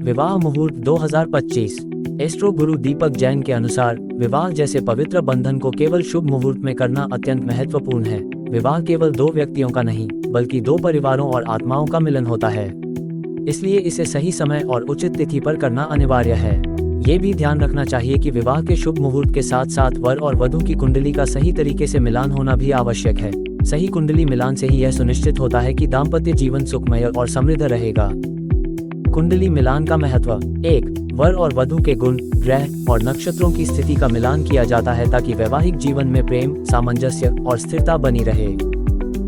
विवाह मुहूर्त 2025। एस्ट्रो गुरु दीपक जैन के अनुसार विवाह जैसे पवित्र बंधन को केवल शुभ मुहूर्त में करना अत्यंत महत्वपूर्ण है। विवाह केवल दो व्यक्तियों का नहीं, बल्कि दो परिवारों और आत्माओं का मिलन होता है। इसलिए इसे सही समय और उचित तिथि पर करना अनिवार्य है। ये भी ध्यान रखना चाहिए कि विवाह के शुभ मुहूर्त के साथ साथ वर और वधू की कुंडली का सही तरीके से मिलान होना भी आवश्यक है। सही कुंडली मिलान से ही यह सुनिश्चित होता है कि दाम्पत्य जीवन सुखमय और समृद्ध रहेगा। कुंडली मिलान का महत्व। 1. वर और वधू के गुण, ग्रह और नक्षत्रों की स्थिति का मिलान किया जाता है ताकि वैवाहिक जीवन में प्रेम, सामंजस्य और स्थिरता बनी रहे।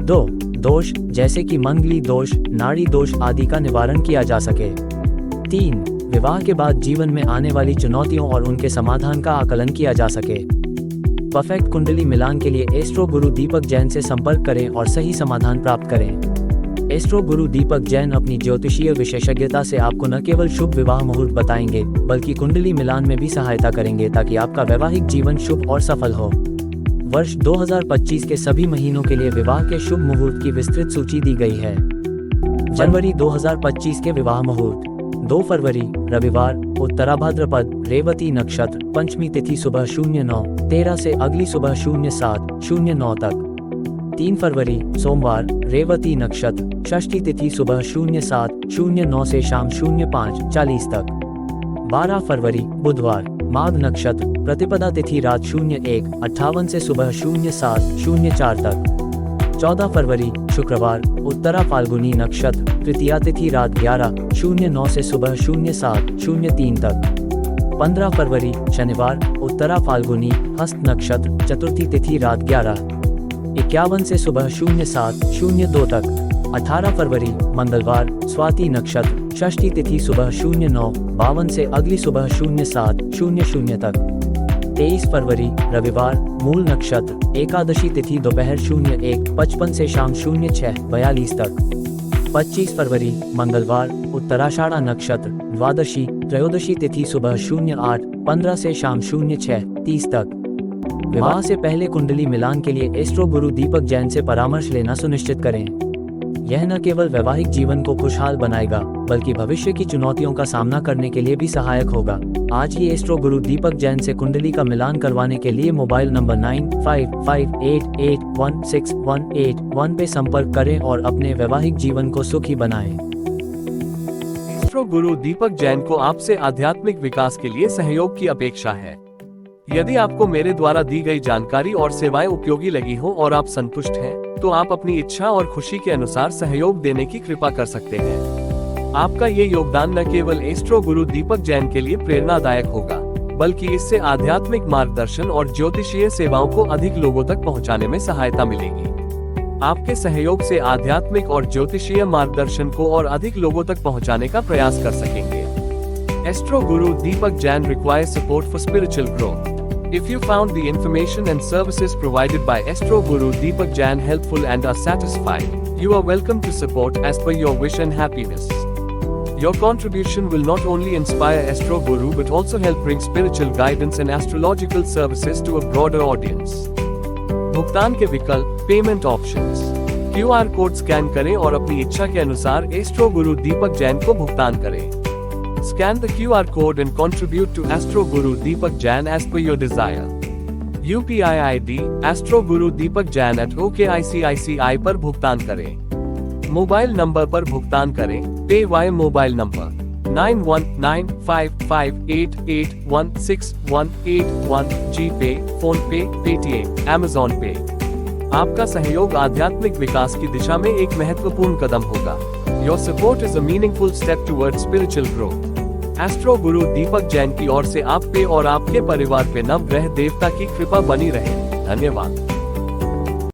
2. दोष जैसे कि मंगली दोष, नाड़ी दोष आदि का निवारण किया जा सके। 3. विवाह के बाद जीवन में आने वाली चुनौतियों और उनके समाधान का आकलन किया जा सके। परफेक्ट कुंडली मिलान के लिए एस्ट्रो गुरु दीपक जैन से संपर्क करें और सही समाधान प्राप्त करें। एस्ट्रो गुरु दीपक जैन अपनी ज्योतिषीय विशेषज्ञता से आपको न केवल शुभ विवाह मुहूर्त बताएंगे, बल्कि कुंडली मिलान में भी सहायता करेंगे ताकि आपका वैवाहिक जीवन शुभ और सफल हो। वर्ष 2025 के सभी महीनों के लिए विवाह के शुभ मुहूर्त की विस्तृत सूची दी गई है। जनवरी 2025 के विवाह मुहूर्त। 2 फरवरी रविवार, उत्तरा भाद्रपद, रेवती नक्षत्र, पंचमी तिथि सुबह 09:13 से अगली सुबह 07:09 तक। 3 फरवरी सोमवार, रेवती नक्षत्र, षष्ठी तिथि सुबह 07:09 से शाम 05:40 तक। 12 फरवरी बुधवार, माघ नक्षत्र, प्रतिपदा तिथि रात 01:58 से सुबह 07:04 तक। 14 फरवरी शुक्रवार, उत्तरा फाल्गुनी नक्षत्र, तृतीया तिथि रात 11:09 से सुबह 07:03 तक। 15 फरवरी शनिवार, उत्तरा फाल्गुनी हस्त नक्षत्र, चतुर्थी तिथि रात 11:51 से सुबह 07:02 तक। 18 फरवरी मंगलवार, स्वाति नक्षत्र, षष्ठी तिथि सुबह 09:52 से अगली सुबह 07:00 तक। 23 फरवरी रविवार, मूल नक्षत्र, एकादशी तिथि दोपहर 01:55 से शाम 06:42 तक। 25 फरवरी मंगलवार, उत्तराषाढ़ा नक्षत्र, द्वादशी त्रयोदशी तिथि सुबह 08:15 से शाम 06:30 तक। विवाह से पहले कुंडली मिलान के लिए एस्ट्रो गुरु दीपक जैन से परामर्श लेना सुनिश्चित करें। यह न केवल वैवाहिक जीवन को खुशहाल बनाएगा, बल्कि भविष्य की चुनौतियों का सामना करने के लिए भी सहायक होगा। आज ही एस्ट्रो गुरु दीपक जैन से कुंडली का मिलान करवाने के लिए मोबाइल नंबर 9558816181 पे संपर्क करें और अपने वैवाहिक जीवन को सुखी बनाएं। एस्ट्रो गुरु दीपक जैन को आपसे आध्यात्मिक विकास के लिए सहयोग की अपेक्षा है। यदि आपको मेरे द्वारा दी गई जानकारी और सेवाएं उपयोगी लगी हो और आप संतुष्ट हैं, तो आप अपनी इच्छा और खुशी के अनुसार सहयोग देने की कृपा कर सकते हैं। आपका ये योगदान न केवल एस्ट्रो गुरु दीपक जैन के लिए प्रेरणादायक होगा, बल्कि इससे आध्यात्मिक मार्गदर्शन और ज्योतिषीय सेवाओं को अधिक लोगों तक पहुंचाने में सहायता मिलेगी। आपके सहयोग से आध्यात्मिक और ज्योतिषीय मार्गदर्शन को और अधिक लोगों तक पहुंचाने का प्रयास कर सकेंगे। Astro Guru Deepak Jain requires support for spiritual growth. If you found the information and services provided by Astro Guru Deepak Jain helpful and are satisfied, you are welcome to support as per your wish and happiness. Your contribution will not only inspire Astro Guru but also help bring spiritual guidance and astrological services to a broader audience. भुगतान के विकल्प, payment options. QR code scan करें और अपनी इच्छा के अनुसार astro गुरु दीपक जैन को भुगतान करें। Scan the QR code and contribute to Astro Guru Deepak Jain as per your desire. UPI ID Astro Guru Deepak Jain at OKICICI पर भुगतान करें। मोबाइल नंबर पर भुगतान करें। पे वाई मोबाइल नंबर 919558816181 जीपे, फोन पे, पेटीएम, अमेज़न पे। आपका सहयोग आध्यात्मिक विकास की दिशा में एक महत्वपूर्ण कदम होगा। Your support is a meaningful step towards spiritual growth. Astro गुरु दीपक जैन की ओर से आप पे और आपके परिवार पे नवग्रह देवता की कृपा बनी रहे। धन्यवाद।